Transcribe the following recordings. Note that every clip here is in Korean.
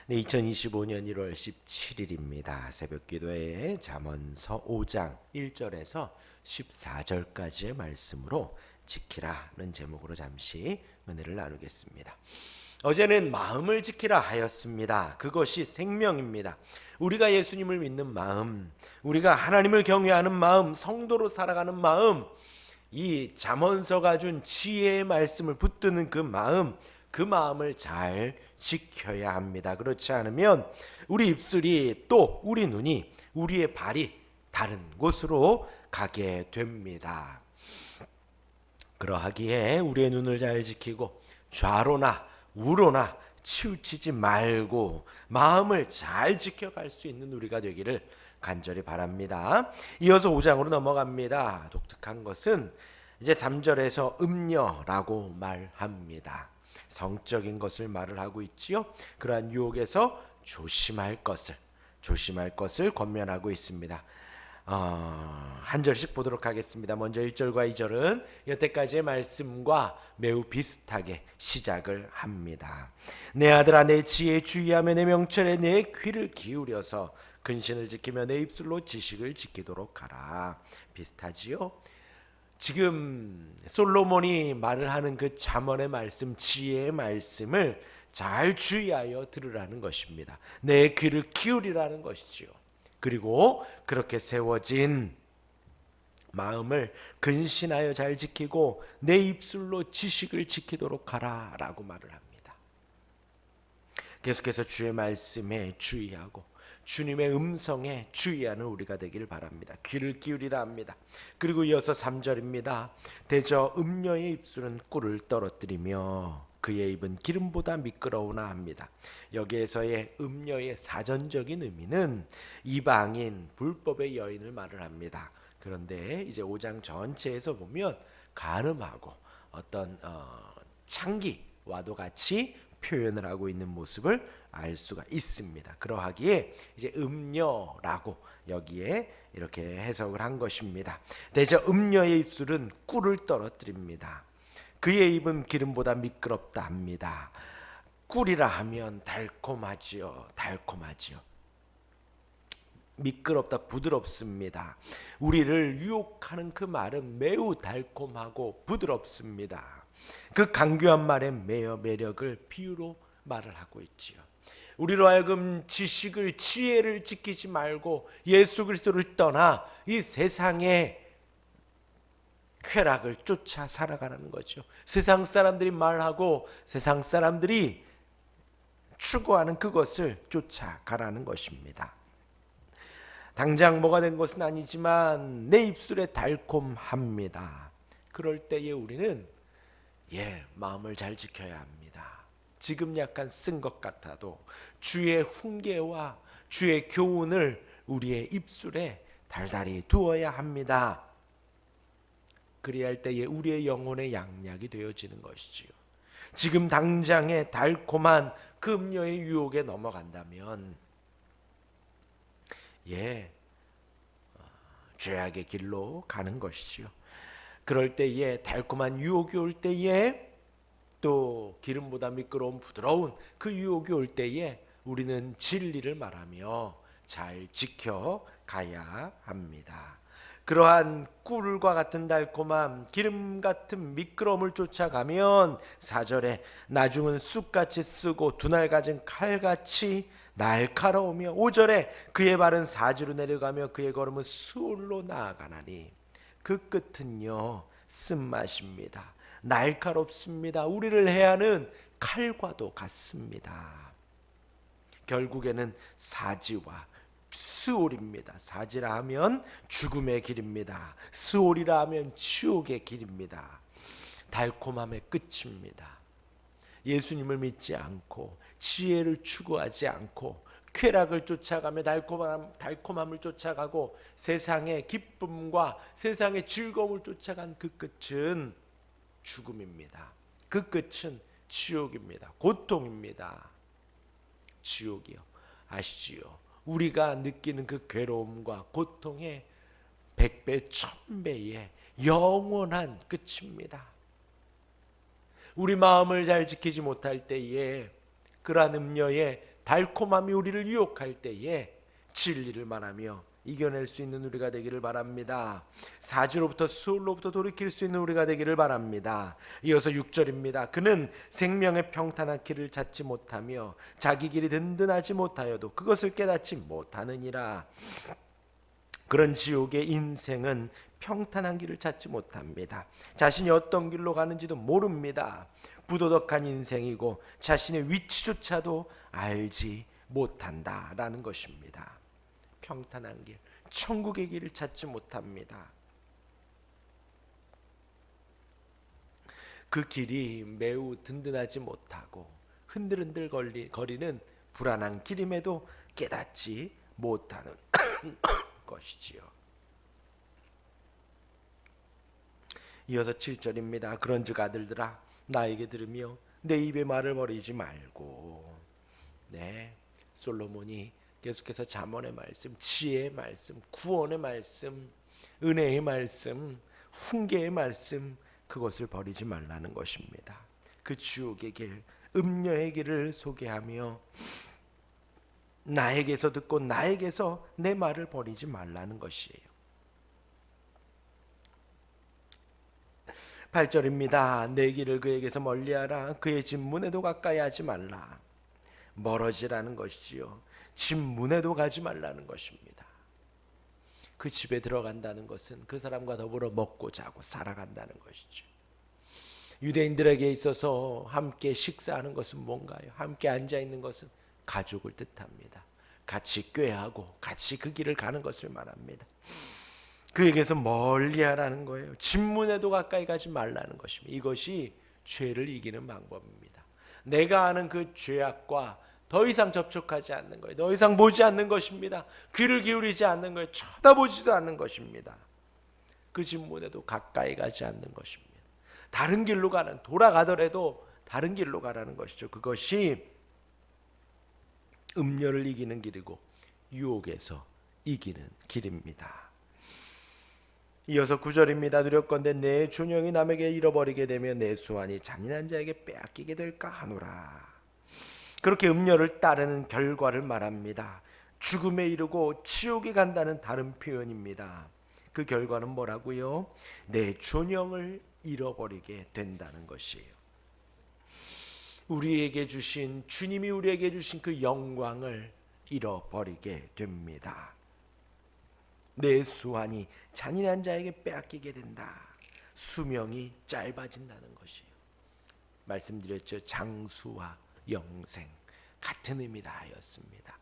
네, 2025년 1월 17일입니다. 새벽기도에 잠언서 5장 1절에서 14절까지의 말씀으로 지키라는 제목으로 잠시 은혜를 나누겠습니다. 어제는 마음을 지키라 하였습니다. 그것이 생명입니다. 우리가 예수님을 믿는 마음, 우리가 하나님을 경외하는 마음, 성도로 살아가는 마음, 이 잠언서가 준 지혜의 말씀을 붙드는 그 마음을 잘 지켜야 합니다. 그렇지 않으면 우리 입술이 또 우리 눈이 우리의 발이 다른 곳으로 가게 됩니다. 그러하기에 우리의 눈을 잘 지키고 좌로나 우로나 치우치지 말고 마음을 잘 지켜갈 수 있는 우리가 되기를 간절히 바랍니다. 이어서 5장으로 넘어갑니다. 독특한 것은 이제 3절에서 음녀라고 말합니다. 성적인 것을 말을 하고 있지요. 그러한 유혹에서 조심할 것을 권면하고 있습니다. 한 절씩 보도록 하겠습니다. 먼저 1절과 2절은 여태까지의 말씀과 매우 비슷하게 시작을 합니다. 내 아들아, 내 지혜에 주의하며 내 명철에 내 귀를 기울여서 근신을 지키며 내 입술로 지식을 지키도록 하라. 비슷하지요? 지금 솔로몬이 말을 하는 그 잠언의 말씀, 지혜의 말씀을 잘 주의하여 들으라는 것입니다. 내 귀를 기울이라는 것이지요. 그리고 그렇게 세워진 마음을 근신하여 잘 지키고 내 입술로 지식을 지키도록 하라 라고 말을 합니다. 계속해서 주의 말씀에 주의하고 주님의 음성에 주의하는 우리가 되기를 바랍니다. 귀를 기울이라 합니다. 그리고 이어서 3절입니다. 대저 음녀의 입술은 꿀을 떨어뜨리며 그의 입은 기름보다 미끄러우나 합니다. 여기에서의 음녀의 사전적인 의미는 이방인 불법의 여인을 말을 합니다. 그런데 이제 5장 전체에서 보면 간음하고 어떤 창기와도 같이 표현을 하고 있는 모습을 알 수가 있습니다. 그러하기에 이제 음녀라고 여기에 이렇게 해석을 한 것입니다. 대저 음녀의 입술은 꿀을 떨어뜨립니다. 그의 입은 기름보다 미끄럽다 합니다. 꿀이라 하면 달콤하지요. 미끄럽다, 부드럽습니다. 우리를 유혹하는 그 말은 매우 달콤하고 부드럽습니다. 그 강교한 말에 매여 매력을 비유로 말을 하고 있지요. 우리로 하여금 지혜를 지키지 말고 예수 그리스도를 떠나 이 세상의 쾌락을 쫓아 살아가라는 거죠. 세상 사람들이 말하고 세상 사람들이 추구하는 그것을 쫓아가라는 것입니다. 당장 뭐가 된 것은 아니지만 내 입술에 달콤합니다. 그럴 때에 우리는 마음을 잘 지켜야 합니다. 지금 약간 쓴 것 같아도 주의 훈계와 주의 교훈을 우리의 입술에 달달이 두어야 합니다. 그래야 할 때에 우리의 영혼의 양약이 되어지는 것이지요. 지금 당장의 달콤한 그 음료의 유혹에 넘어간다면 죄악의 길로 가는 것이지요. 그럴 때에 달콤한 유혹이 올 때에 또 기름보다 미끄러운 부드러운 그 유혹이 올 때에 우리는 진리를 말하며 잘 지켜가야 합니다. 그러한 꿀과 같은 달콤함, 기름 같은 미끄러움을 쫓아가면 4절에 나중은 쑥같이 쓰고 두날 가진 칼같이 날카로우며 5절에 그의 발은 사지로 내려가며 그의 걸음은 수올로 나아가나니 그 끝은요 쓴맛입니다. 날카롭습니다. 우리를 해하는 칼과도 같습니다. 결국에는 사지와 스올입니다. 사지라 하면 죽음의 길입니다. 스올이라 하면 지옥의 길입니다. 달콤함의 끝입니다. 예수님을 믿지 않고 지혜를 추구하지 않고 쾌락을 쫓아가며 달콤함을 쫓아가고 세상의 기쁨과 세상의 즐거움을 쫓아간 그 끝은 죽음입니다. 그 끝은 지옥입니다. 고통입니다. 지옥이요. 아시지요? 우리가 느끼는 그 괴로움과 고통의 100배, 1000배의 영원한 끝입니다. 우리 마음을 잘 지키지 못할 때에 그러한 음녀의 달콤함이 우리를 유혹할 때에 진리를 말하며 이겨낼 수 있는 우리가 되기를 바랍니다. 사지로부터 수울로부터 돌이킬 수 있는 우리가 되기를 바랍니다. 이어서 6절입니다. 그는 생명의 평탄한 길을 찾지 못하며 자기 길이 든든하지 못하여도 그것을 깨닫지 못하느니라. 그런 지옥의 인생은 평탄한 길을 찾지 못합니다. 자신이 어떤 길로 가는지도 모릅니다. 부도덕한 인생이고 자신의 위치조차도 알지 못한다라는 것입니다. 평탄한 길, 천국의 길을 찾지 못합니다. 그 길이 매우 든든하지 못하고 흔들흔들 거리는 불안한 길임에도 깨닫지 못하는 것이지요. 이어서 7절입니다. 그런즉 아들들아 나에게 들으며 내 입의 말을 버리지 말고. 네, 솔로몬이 계속해서 잠언의 말씀, 지혜의 말씀, 구원의 말씀, 은혜의 말씀, 훈계의 말씀, 그것을 버리지 말라는 것입니다. 그 지옥의 길, 음녀의 길을 소개하며 나에게서 듣고 나에게서 내 말을 버리지 말라는 것이에요. 8절입니다. 내 길을 그에게서 멀리하라. 그의 집 문에도 가까이 하지 말라. 멀어지라는 것이지요. 집 문에도 가지 말라는 것입니다. 그 집에 들어간다는 것은 그 사람과 더불어 먹고 자고 살아간다는 것이죠. 유대인들에게 있어서 함께 식사하는 것은 뭔가요? 함께 앉아있는 것은 가족을 뜻합니다. 같이 꾀하고 같이 그 길을 가는 것을 말합니다. 그에게서 멀리하라는 거예요. 집 문에도 가까이 가지 말라는 것입니다. 이것이 죄를 이기는 방법입니다. 내가 아는 그 죄악과 더 이상 접촉하지 않는 거예요. 더 이상 보지 않는 것입니다. 귀를 기울이지 않는 거예요. 쳐다보지도 않는 것입니다. 그 집 문에도 가까이 가지 않는 것입니다. 다른 길로 가는, 돌아가더라도 다른 길로 가라는 것이죠. 그것이 음료를 이기는 길이고 유혹에서 이기는 길입니다. 이어서 9절입니다. 두렵건대 내 존영이 남에게 잃어버리게 되면 내 수완이 잔인한 자에게 빼앗기게 될까 하노라. 그렇게 음료를 따르는 결과를 말합니다. 죽음에 이르고 지옥에 간다는 다른 표현입니다. 그 결과는 뭐라고요? 내 존영을 잃어버리게 된다는 것이에요. 우리에게 주신, 주님이 우리에게 주신 그 영광을 잃어버리게 됩니다. 내 수완이 잔인한 자에게 빼앗기게 된다. 수명이 짧아진다는 것이에요. 말씀드렸죠. 장수와 영생 같은 의미다 하였습니다.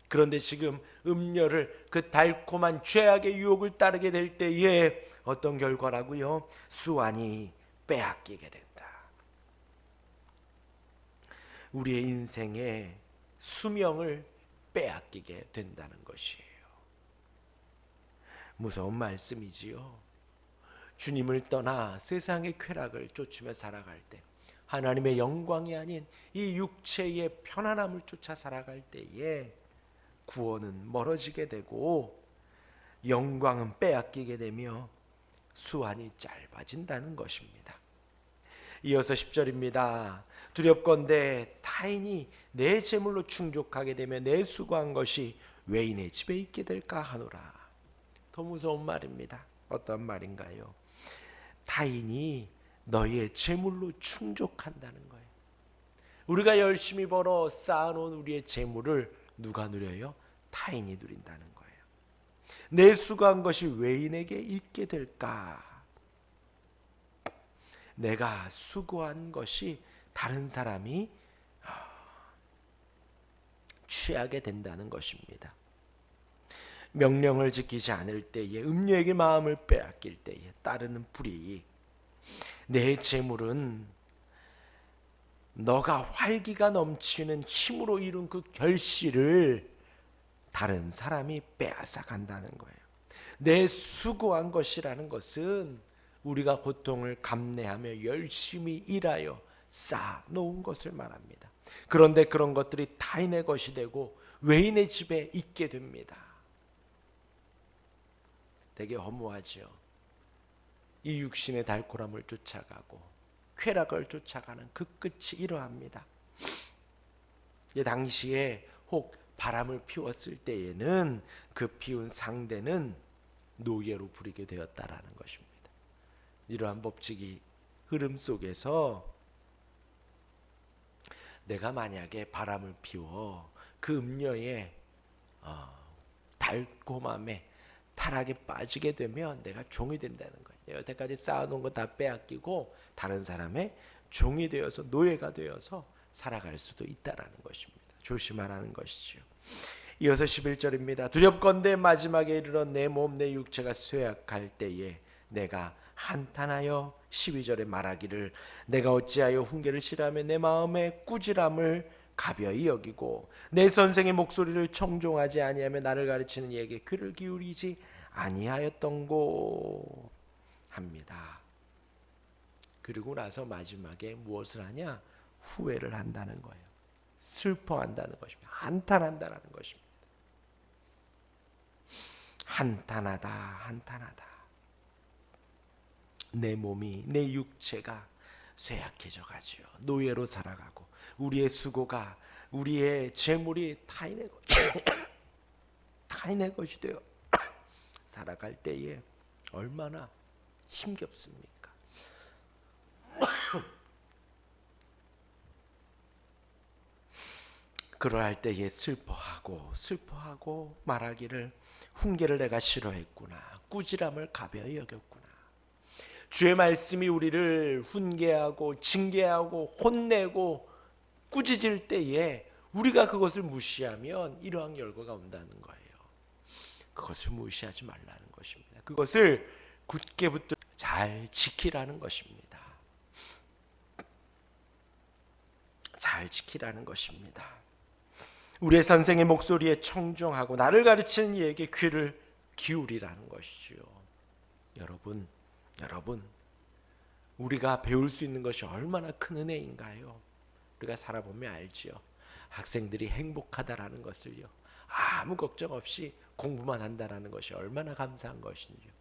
그런데 지금 음료를, 그 달콤한 죄악의 유혹을 따르게 될 때에 어떤 결과라고요? 수완이 빼앗기게 된다. 우리의 인생의 수명을 빼앗기게 된다는 것이에요. 무서운 말씀이지요. 주님을 떠나 세상의 쾌락을 쫓으며 살아갈 때, 하나님의 영광이 아닌 이 육체의 편안함을 쫓아 살아갈 때에 구원은 멀어지게 되고 영광은 빼앗기게 되며 수완이 짧아진다는 것입니다. 이어서 10절입니다. 두렵건대 타인이 내 재물로 충족하게 되면 내 수고한 것이 외인의 집에 있게 될까 하노라. 더 무서운 말입니다. 어떤 말인가요? 타인이 너의 재물로 충족한다는 거예요. 우리가 열심히 벌어 쌓아놓은 우리의 재물을 누가 누려요? 타인이 누린다는 거예요. 내 수고한 것이 외인에게 있게 될까? 내가 수고한 것이 다른 사람이 취하게 된다는 것입니다. 명령을 지키지 않을 때에, 음료에게 마음을 빼앗길 때에 따르는 불이익. 내 재물은 너가 활기가 넘치는 힘으로 이룬 그 결실을 다른 사람이 빼앗아 간다는 거예요. 내 수고한 것이라는 것은 우리가 고통을 감내하며 열심히 일하여 쌓아놓은 것을 말합니다. 그런데 그런 것들이 타인의 것이 되고 외인의 집에 있게 됩니다. 되게 허무하죠. 이 육신의 달콤함을 쫓아가고 쾌락을 쫓아가는 그 끝이 이러합니다. 당시에 혹 바람을 피웠을 때에는 그 피운 상대는 노예로 부리게 되었다라는 것입니다. 이러한 법칙이 흐름 속에서 내가 만약에 바람을 피워 그 음료에 달콤함에 타락에 빠지게 되면 내가 종이 된다는 거예요. 여태까지 쌓아놓은 거 다 빼앗기고 다른 사람의 종이 되어서 노예가 되어서 살아갈 수도 있다라는 것입니다. 조심하라는 것이지요. 이어서 11절입니다. 두렵건대 마지막에 이르러 내 몸 내 육체가 쇠약할 때에 내가 한탄하여 12절에 말하기를 내가 어찌하여 훈계를 싫어하며 내 마음의 꾸지람을 가벼이 여기고 내 선생의 목소리를 청종하지 아니하며 나를 가르치는 이에게 귀를 기울이지 아니하였던고 합니다. 그리고 나서 마지막에 무엇을 하냐? 후회를 한다는 거예요. 슬퍼한다는 것입니다. 한탄한다는 것입니다. 한탄하다. 내 몸이 내 육체가 쇠약해져 가지요. 노예로 살아가고 우리의 수고가 우리의 재물이 타인의 것이 되어 살아갈 때에 얼마나 힘겹습니까? 그러할 때에 슬퍼하고 말하기를 훈계를 내가 싫어했구나. 꾸지람을 가벼이 여겼구나. 주의 말씀이 우리를 훈계하고 징계하고 혼내고 꾸짖을 때에 우리가 그것을 무시하면 이러한 결과가 온다는 거예요. 그것을 무시하지 말라는 것입니다. 그것을 굳게 붙들어 잘 지키라는 것입니다. 잘 지키라는 것입니다. 우리의 선생의 목소리에 청종하고 나를 가르치는 이에게 귀를 기울이라는 것이지요. 여러분, 우리가 배울 수 있는 것이 얼마나 큰 은혜인가요? 우리가 살아보면 알지요. 학생들이 행복하다라는 것을요. 아무 걱정 없이 공부만 한다라는 것이 얼마나 감사한 것인지요.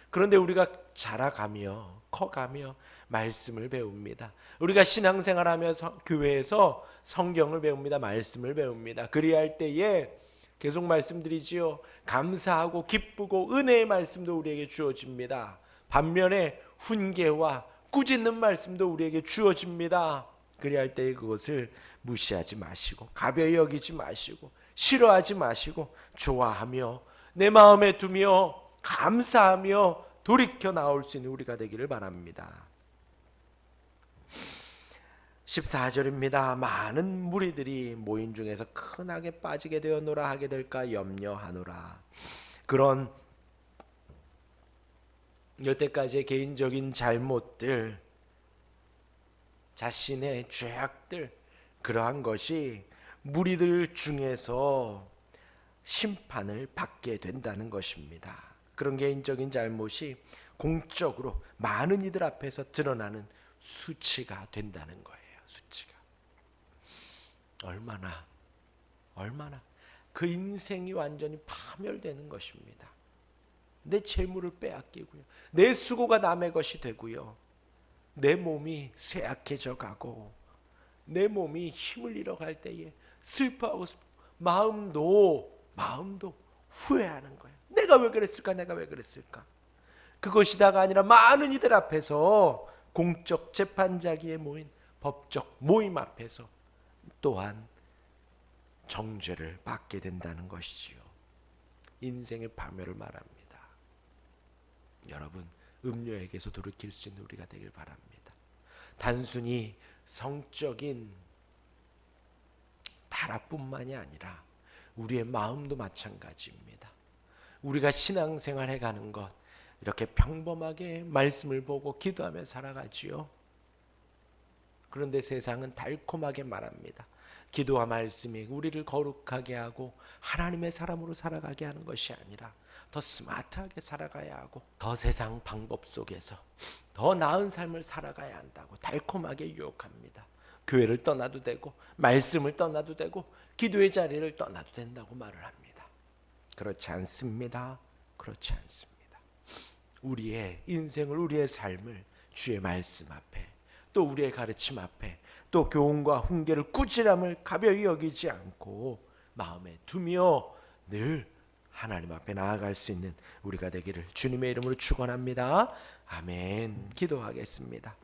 그런데 우리가 자라가며 커가며 말씀을 배웁니다. 우리가 신앙생활하면서 교회에서 성경을 배웁니다. 말씀을 배웁니다. 그리할 때에 계속 말씀드리지요. 감사하고 기쁘고 은혜의 말씀도 우리에게 주어집니다. 반면에 훈계와 꾸짖는 말씀도 우리에게 주어집니다. 그리할 때에 그것을 무시하지 마시고 가벼이 여기지 마시고 싫어하지 마시고 좋아하며 내 마음에 두며 감사하며 돌이켜 나올 수 있는 우리가 되기를 바랍니다. 14절입니다. 많은 무리들이 모인 중에서 큰 악에 빠지게 되었노라 하게 될까 염려하노라. 그런 여태까지의 개인적인 잘못들, 자신의 죄악들, 그러한 것이 무리들 중에서 심판을 받게 된다는 것입니다. 그런 개인적인 잘못이 공적으로 많은 이들 앞에서 드러나는 수치가 된다는 거예요. 수치가 얼마나 그 인생이 완전히 파멸되는 것입니다. 내 재물을 빼앗기고요. 내 수고가 남의 것이 되고요. 내 몸이 쇠약해져 가고 내 몸이 힘을 잃어갈 때에 슬퍼하고 마음도 후회하는 거예요. 내가 왜 그랬을까? 그것이다가 아니라 많은 이들 앞에서 공적 재판자기에 모인 법적 모임 앞에서 또한 정죄를 받게 된다는 것이지요. 인생의 파멸을 말합니다. 여러분, 음료에게서 돌이킬 수 있는 우리가 되길 바랍니다. 단순히 성적인 타락뿐만이 아니라 우리의 마음도 마찬가지입니다. 우리가 신앙생활 해가는 것, 이렇게 평범하게 말씀을 보고 기도하며 살아가지요. 그런데 세상은 달콤하게 말합니다. 기도와 말씀이 우리를 거룩하게 하고 하나님의 사람으로 살아가게 하는 것이 아니라 더 스마트하게 살아가야 하고 더 세상 방법 속에서 더 나은 삶을 살아가야 한다고 달콤하게 유혹합니다. 교회를 떠나도 되고 말씀을 떠나도 되고 기도의 자리를 떠나도 된다고 말을 합니다. 그렇지 않습니다. 그렇지 않습니다. 우리의 인생을, 우리의 삶을 주의 말씀 앞에 또 우리의 가르침 앞에 또 교훈과 훈계를 꾸지람을 가벼이 여기지 않고 마음에 두며 늘 하나님 앞에 나아갈 수 있는 우리가 되기를 주님의 이름으로 축원합니다. 아멘. 기도하겠습니다.